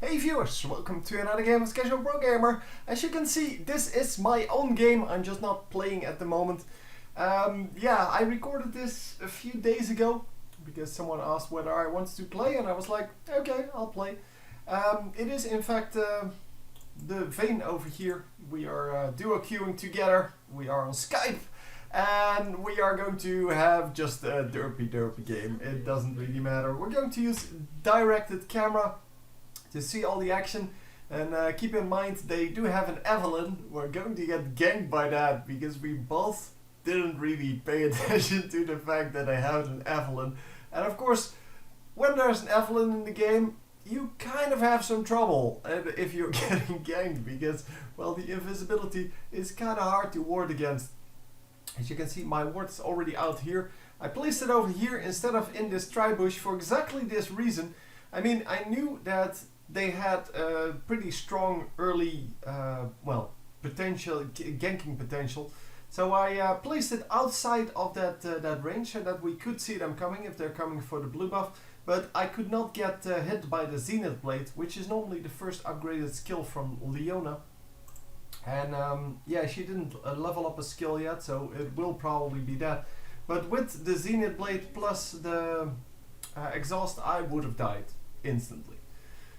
Hey viewers, welcome to another game of Casual Pro Gamer. As you can see, this is my own game. I'm just not playing at the moment. Yeah, I recorded this a few days ago because someone asked whether I wanted to play, and I was like, okay, I'll play. It is in fact the Vayne over here. We are duo queuing together. We are on Skype. And we are going to have just a derpy game. It doesn't really matter. We're going to use directed camera to see all the action, and keep in mind they do have an Evelyn. We're going to get ganked by that because we both didn't really pay attention to the fact that they have an Evelyn. And of course, when there's an Evelyn in the game, you kind of have some trouble if you're getting ganked because, well, the invisibility is kind of hard to ward against. As you can see, my ward's already out here. I placed it over here instead of in this tri-bush for exactly this reason. I mean, I knew that they had a pretty strong early, ganking potential. So I placed it outside of that range so that we could see them coming if they're coming for the blue buff. But I could not get hit by the Zenith Blade, which is normally the first upgraded skill from Leona. And yeah, she didn't level up a skill yet, so it will probably be that. But with the Zenith Blade plus the exhaust, I would have died instantly.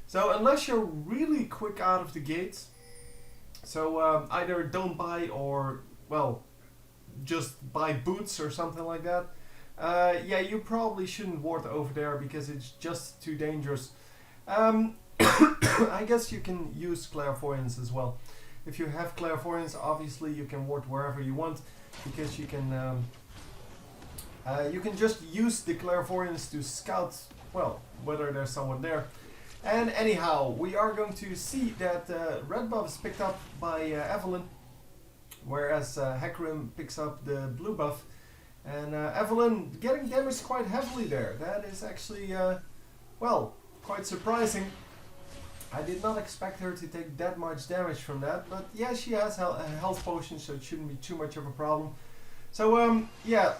So unless you're really quick out of the gates, so either don't buy or, well, just buy boots or something like that, yeah, you probably shouldn't ward over there because it's just too dangerous. I guess you can use clairvoyance as well. If you have clairvoyance, obviously you can ward wherever you want because you can just use the clairvoyance to scout, well, whether there's someone there. And anyhow, we are going to see that red buff is picked up by Evelyn, whereas Hecarim picks up the blue buff. And Evelyn getting damaged quite heavily there. That is actually, well, quite surprising. I did not expect her to take that much damage from that, but yeah, she has a health potion, so it shouldn't be too much of a problem. So yeah,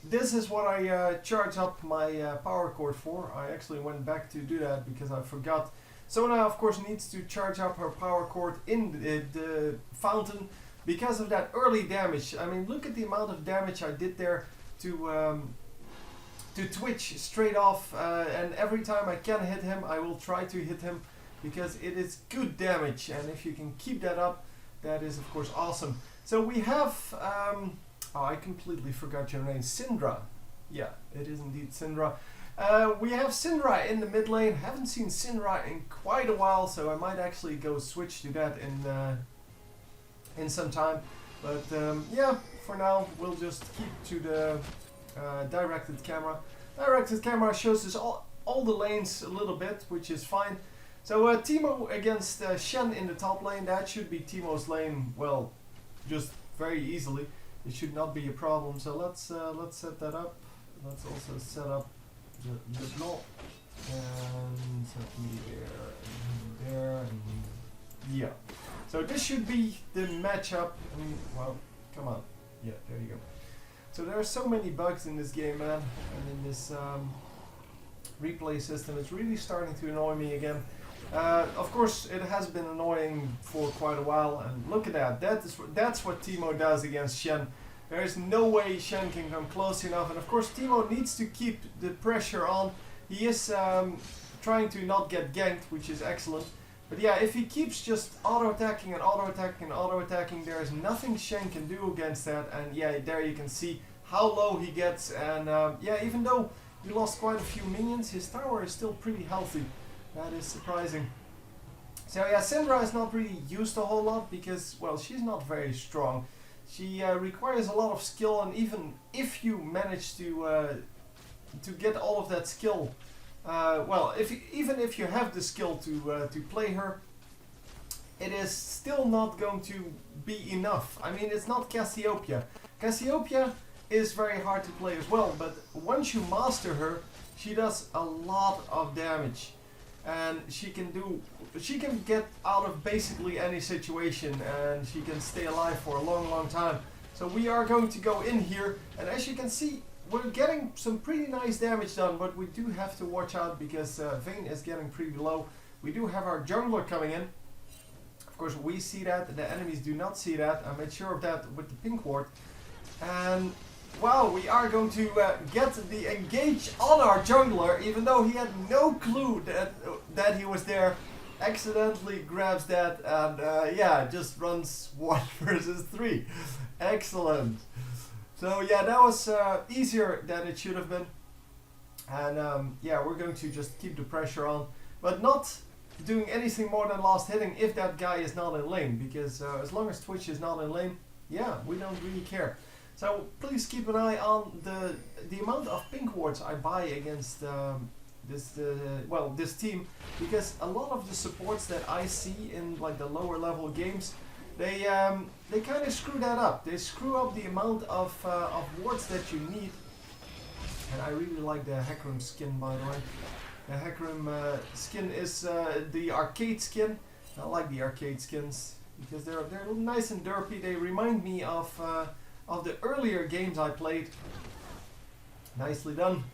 this is what I charge up my power cord for. I actually went back to do that because I forgot. Sona, of course, needs to charge up her power cord in the fountain because of that early damage. I mean, look at the amount of damage I did there to Twitch straight off, and every time I can hit him, I will try to hit him because it is good damage, and if you can keep that up, that is of course awesome. So we have, oh, I completely forgot your name, Syndra. Yeah, it is indeed Syndra. We have Syndra in the mid lane. Haven't seen Syndra in quite a while, so I might actually go switch to that in some time. But yeah, for now we'll just keep to the directed camera. Directed camera shows us all the lanes a little bit, which is fine. So Teemo against Shen in the top lane. That should be Teemo's lane, well, just very easily. It should not be a problem. So let's set that up. Let's also set up the block and set me there, and yeah. So this should be the matchup. I mean, well, come on. Yeah, there you go. So there are so many bugs in this game, man, and in this replay system. It's really starting to annoy me again. Of course, it has been annoying for quite a while, and look at that. That's what Teemo does against Shen. There is no way Shen can come close enough, and of course Teemo needs to keep the pressure on. He is trying to not get ganked, which is excellent. But yeah, if he keeps just auto-attacking and auto-attacking and auto-attacking, there is nothing Shen can do against that. And yeah, there you can see how low he gets, and yeah, even though he lost quite a few minions, his tower is still pretty healthy. That is surprising. So yeah, Syndra is not really used a whole lot because, well, she's not very strong. She requires a lot of skill, and even if you manage to get all of that skill, well, even if you have the skill to play her, it is still not going to be enough. I mean, it's not Cassiopeia. Cassiopeia is very hard to play as well, but once you master her, she does a lot of damage. And she can get out of basically any situation, and she can stay alive for a long time. So we are going to go in here, and as you can see, we're getting some pretty nice damage done, but we do have to watch out because Vayne is getting pretty low. We do have our jungler coming in. Of course, we see that, the enemies do not see that. I made sure of that with the pink ward. And, well, we are going to get the engage on our jungler, even though he had no clue that he was there. Accidentally grabs that and, yeah, just runs 1 versus 3. Excellent. So, yeah, that was easier than it should have been. And, yeah, we're going to just keep the pressure on, but not doing anything more than last hitting if that guy is not in lane, because as long as Twitch is not in lane, yeah, we don't really care. So please keep an eye on the amount of pink wards I buy against this team, because a lot of the supports that I see in like the lower level games, they kind of screw that up. They screw up the amount of wards that you need. And I really like the Hecarim skin, by the way. The Hecarim skin is the arcade skin. I like the arcade skins because they're nice and derpy. They remind me of the earlier games I played. Nicely done.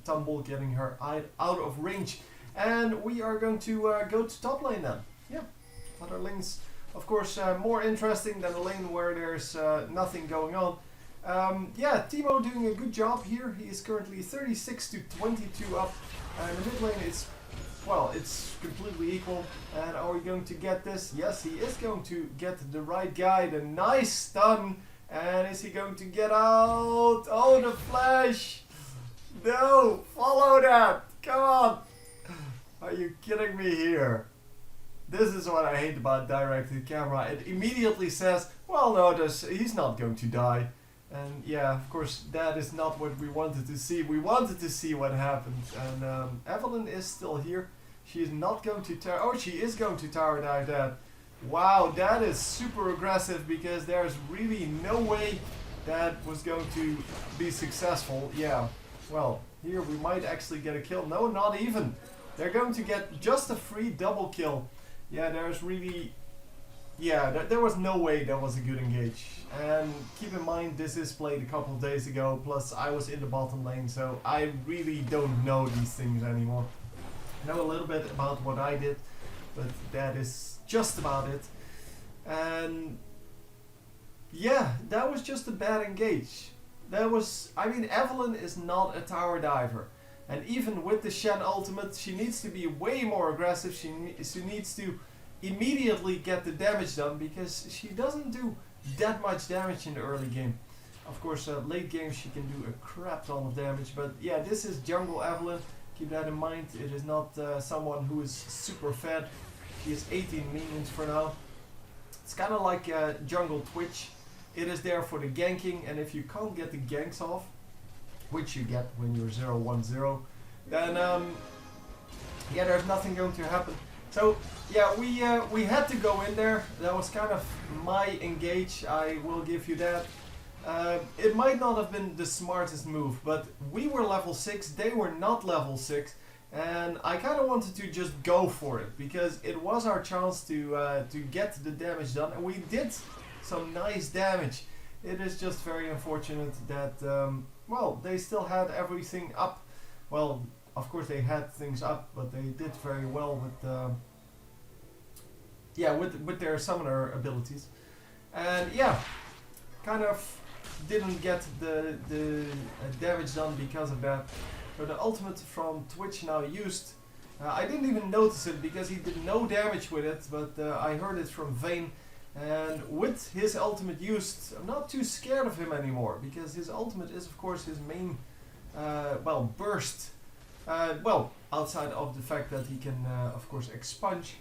Tumble getting her out of range. And we are going to go to top lane then. Yeah, other lanes, of course, more interesting than a lane where there's nothing going on. Yeah, Timo doing a good job here. He is currently 36 to 22 up. And the mid lane is, well, it's completely equal. And are we going to get this? Yes, he is going to get the right guy. The nice stun. And is he going to get out? Oh, the flash. No, follow that. Come on. Are you kidding me here? This is what I hate about directed camera. It immediately says, well, no, he's not going to die. And yeah, of course, that is not what we wanted to see. We wanted to see what happened. And Evelyn is still here. She is not going to tower. Oh, she is going to tower dive that. Wow, that is super aggressive because there's really no way that was going to be successful. Yeah, well, here we might actually get a kill. No, not even. They're going to get just a free double kill. Yeah, there's really... Yeah, there was no way that was a good engage. And keep in mind, this is played a couple of days ago, plus I was in the bottom lane, so I really don't know these things anymore. I know a little bit about what I did, but that is just about it. And yeah, that was just a bad engage. That was, I mean, Evelyn is not a tower diver. And even with the Shen ultimate, she needs to be way more aggressive. She needs to immediately get the damage done because she doesn't do that much damage in the early game. Of course, late game she can do a crap ton of damage, but yeah, this is jungle Evelyn. Keep that in mind. It is not someone who is super fed. She has 18 minions for now. It's kind of like jungle Twitch. It is there for the ganking, and if you can't get the ganks off, which you get when you're 0-1-0, then yeah, there's nothing going to happen. So yeah, we had to go in there. That was kind of my engage, I will give you that. It might not have been the smartest move, but we were level 6, they were not level 6, and I kind of wanted to just go for it because it was our chance to get the damage done, and we did some nice damage. It is just very unfortunate that well, they still had everything up. Well, of course they had things up, but they did very well with yeah, with their summoner abilities. And yeah, kind of didn't get the damage done because of that. So the ultimate from Twitch now used. I didn't even notice it because he did no damage with it, but I heard it from Vayne. And with his ultimate used, I'm not too scared of him anymore because his ultimate is of course his main well, burst. Well, outside of the fact that he can of course expunge.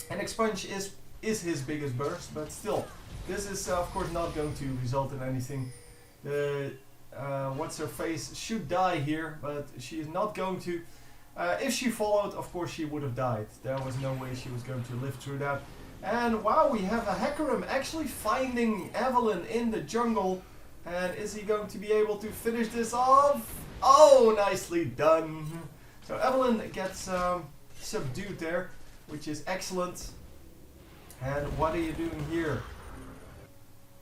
And expunge is his biggest burst, but still, this is of course not going to result in anything. The what's her face should die here, but she is not going to. If she followed, of course she would have died. There was no way she was going to live through that. And wow, we have a Hecarim actually finding Evelyn in the jungle. And is he going to be able to finish this off? Oh, nicely done. So Evelyn gets subdued there, which is excellent. And what are you doing here?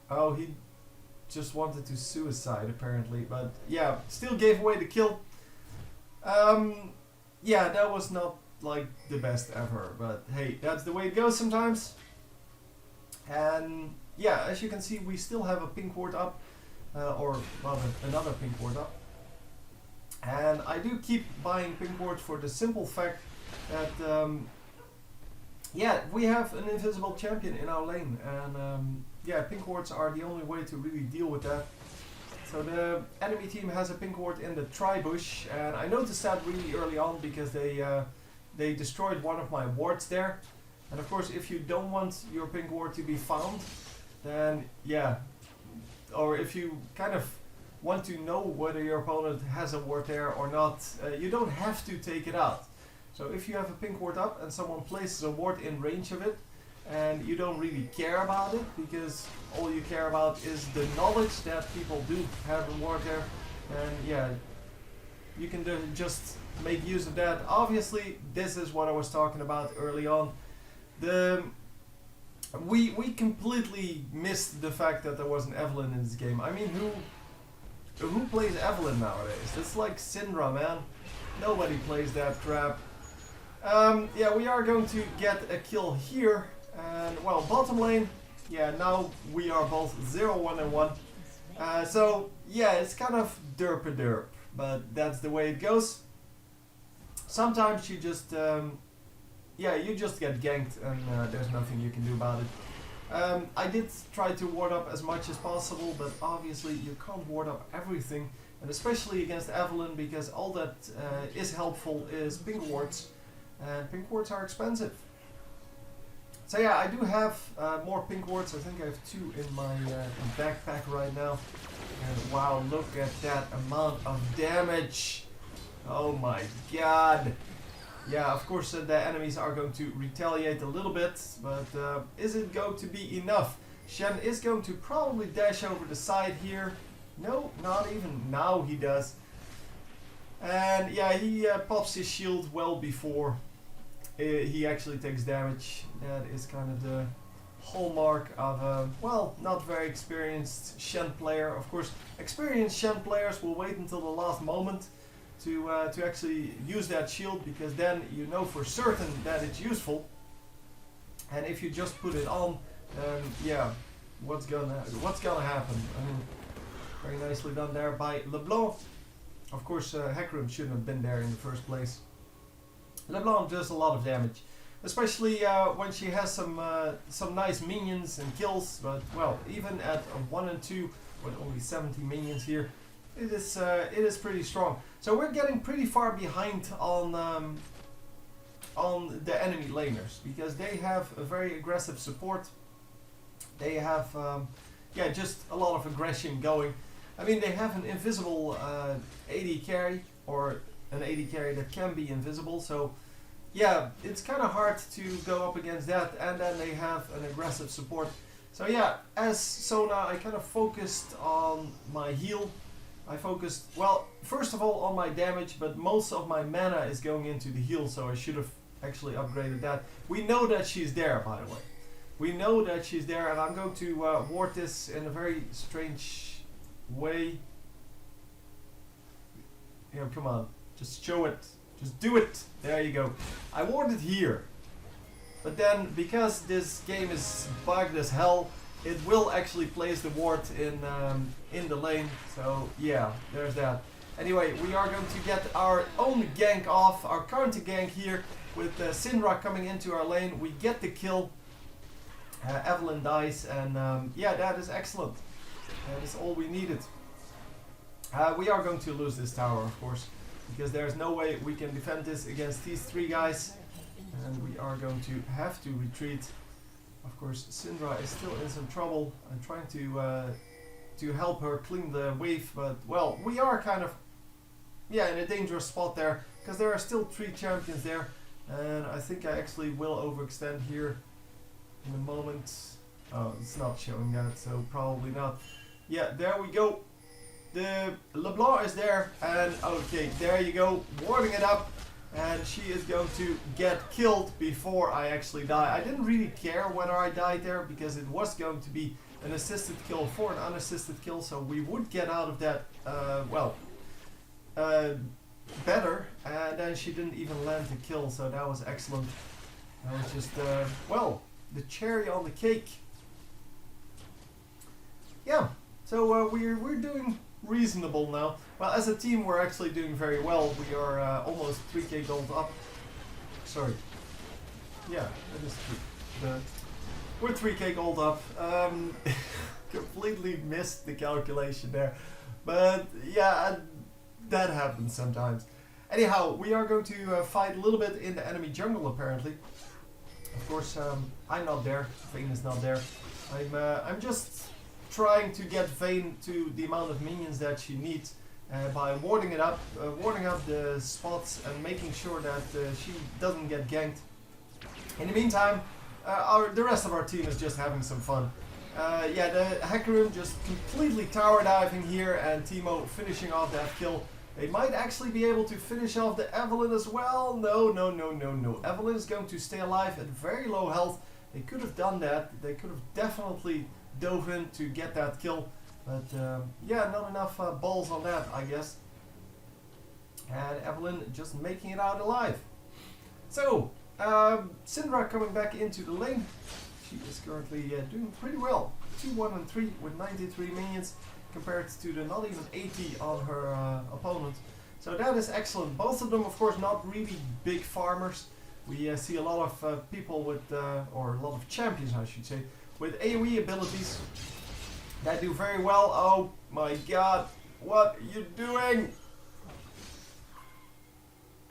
Oh, he just wanted to suicide apparently, but yeah, still gave away the kill. Yeah, that was not like the best ever, but hey, that's the way it goes sometimes. And yeah, as you can see, we still have a pink ward up, or rather another pink ward up. And I do keep buying pink wards for the simple fact that yeah, we have an invisible champion in our lane, and yeah, pink wards are the only way to really deal with that. So the enemy team has a pink ward in the tri-bush, and I noticed that really early on because they destroyed one of my wards there. And of course, if you don't want your pink ward to be found, then yeah, or if you kind of want to know whether your opponent has a ward there or not, you don't have to take it out. So if you have a pink ward up and someone places a ward in range of it, and you don't really care about it, because all you care about is the knowledge that people do have a ward there, and yeah, you can just make use of that. Obviously, this is what I was talking about early on. We completely missed the fact that there was an Evelyn in this game. I mean, who plays Evelyn nowadays? It's like Syndra, man. Nobody plays that crap. Yeah, we are going to get a kill here. And well, bottom lane, yeah, now we are both 0-1 and 1. So yeah, it's kind of derp-a-derp, but that's the way it goes. Sometimes you just, yeah, you just get ganked, and there's nothing you can do about it. I did try to ward up as much as possible, but obviously you can't ward up everything, and especially against Evelyn, because all that is helpful is pink wards, and pink wards are expensive. So yeah, I do have more pink wards. I think I have 2 in my backpack right now. And wow, look at that amount of damage. Oh my god. Yeah, of course the enemies are going to retaliate a little bit, but is it going to be enough? Shen is going to probably dash over the side here. No, not even now he does. And yeah, he pops his shield well before he actually takes damage. That is kind of the hallmark of a, well, not very experienced Shen player. Of course, experienced Shen players will wait until the last moment to actually use that shield, because then you know for certain that it's useful. And if you just put it on, then yeah, what's gonna happen? I mean, very nicely done there by LeBlanc. Of course, Hecarim shouldn't have been there in the first place. LeBlanc does a lot of damage, especially when she has some nice minions and kills. But well, even at 1 and 2 with only 70 minions here, it is pretty strong. So we're getting pretty far behind on the enemy laners, because they have a very aggressive support. They have yeah, just a lot of aggression going. I mean, they have an invisible AD carry, or an AD carry that can be invisible, so yeah, it's kind of hard to go up against that, and then they have an aggressive support. So yeah, as Sona, I kind of focused on my heal. I focused, well, first of all on my damage, but most of my mana is going into the heal, so I should have actually upgraded that. We know that she's there, by the way. We know that she's there, and I'm going to ward this in a very strange way. Yeah, come on. Just show it. Just do it. There you go. I warded here. But then, because this game is bugged as hell, it will actually place the ward in the lane. So yeah, there's that. Anyway, we are going to get our own gank off, our counter gank here, with Syndra coming into our lane. We get the kill. Evelyn dies, and yeah, that is excellent. That is all we needed. We are going to lose this tower, of course, because there's no way we can defend this against these 3 guys, and we are going to have to retreat. Of course, Syndra is still in some trouble. I'm trying to help her clean the wave, but well, we are kind of, yeah, in a dangerous spot there, because there are still 3 champions there, and I think I actually will overextend here in a moment. Oh, it's not showing that, so probably not. Yeah, there we go. The LeBlanc is there, and okay, there you go, warding it up, and she is going to get killed before I actually die. I didn't really care whether I died there, because it was going to be an assisted kill for an unassisted kill, so we would get out of that, well, better, and then she didn't even land the kill, so that was excellent. That was just, well, the cherry on the cake. Yeah, so we're doing reasonable now. Well, as a team, we're actually doing very well. We are almost 3k gold up. Sorry. Yeah, that is true. We're 3k gold up. Completely missed the calculation there. But yeah, that happens sometimes. Anyhow, we are going to fight a little bit in the enemy jungle apparently. Of course, I'm not there. Vayne is not there. I'm just trying to get Vayne to the amount of minions that she needs by warding up the spots and making sure that she doesn't get ganked. In the meantime, the rest of our team is just having some fun. Yeah, the Hecarim just completely tower diving here and Teemo finishing off that kill. They might actually be able to finish off the Evelyn as well. No. Evelyn is going to stay alive at very low health. They could have done that. They could have definitely dove in to get that kill. But yeah, not enough balls on that, I guess. And Evelyn just making it out alive. So, Syndra coming back into the lane. She is currently doing pretty well. 2-1-3 with 93 minions compared to the not even 80 on her opponent. So that is excellent. Both of them, of course, not really big farmers. We see a lot of people with, or a lot of champions, I should say, with AoE abilities that do very well. Oh my god, what are you doing?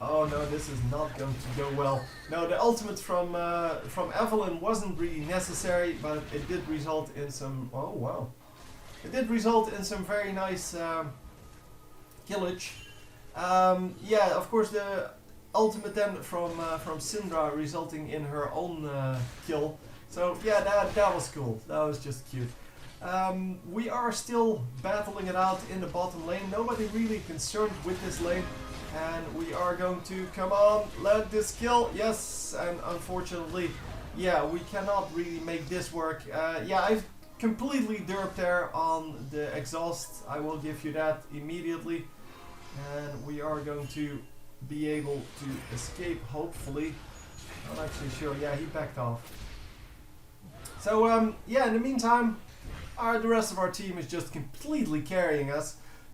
Oh no, this is not going to go well. No, the ultimate from Evelyn wasn't really necessary, but it did result in some... Oh wow. It did result in some very nice killage. Yeah, of course the ultimate then from Syndra resulting in her own kill. So yeah, that was cool. That was just cute. We are still battling it out in the bottom lane. Nobody really concerned with this lane. And we are going to, come on, let this kill. Yes, and unfortunately, yeah, we cannot really make this work. Yeah, I've completely derped there on the exhaust. I will give you that immediately. And we are going to be able to escape, hopefully. Not actually sure. Yeah, he backed off. So, yeah, in the meantime, the rest of our team is just completely carrying us.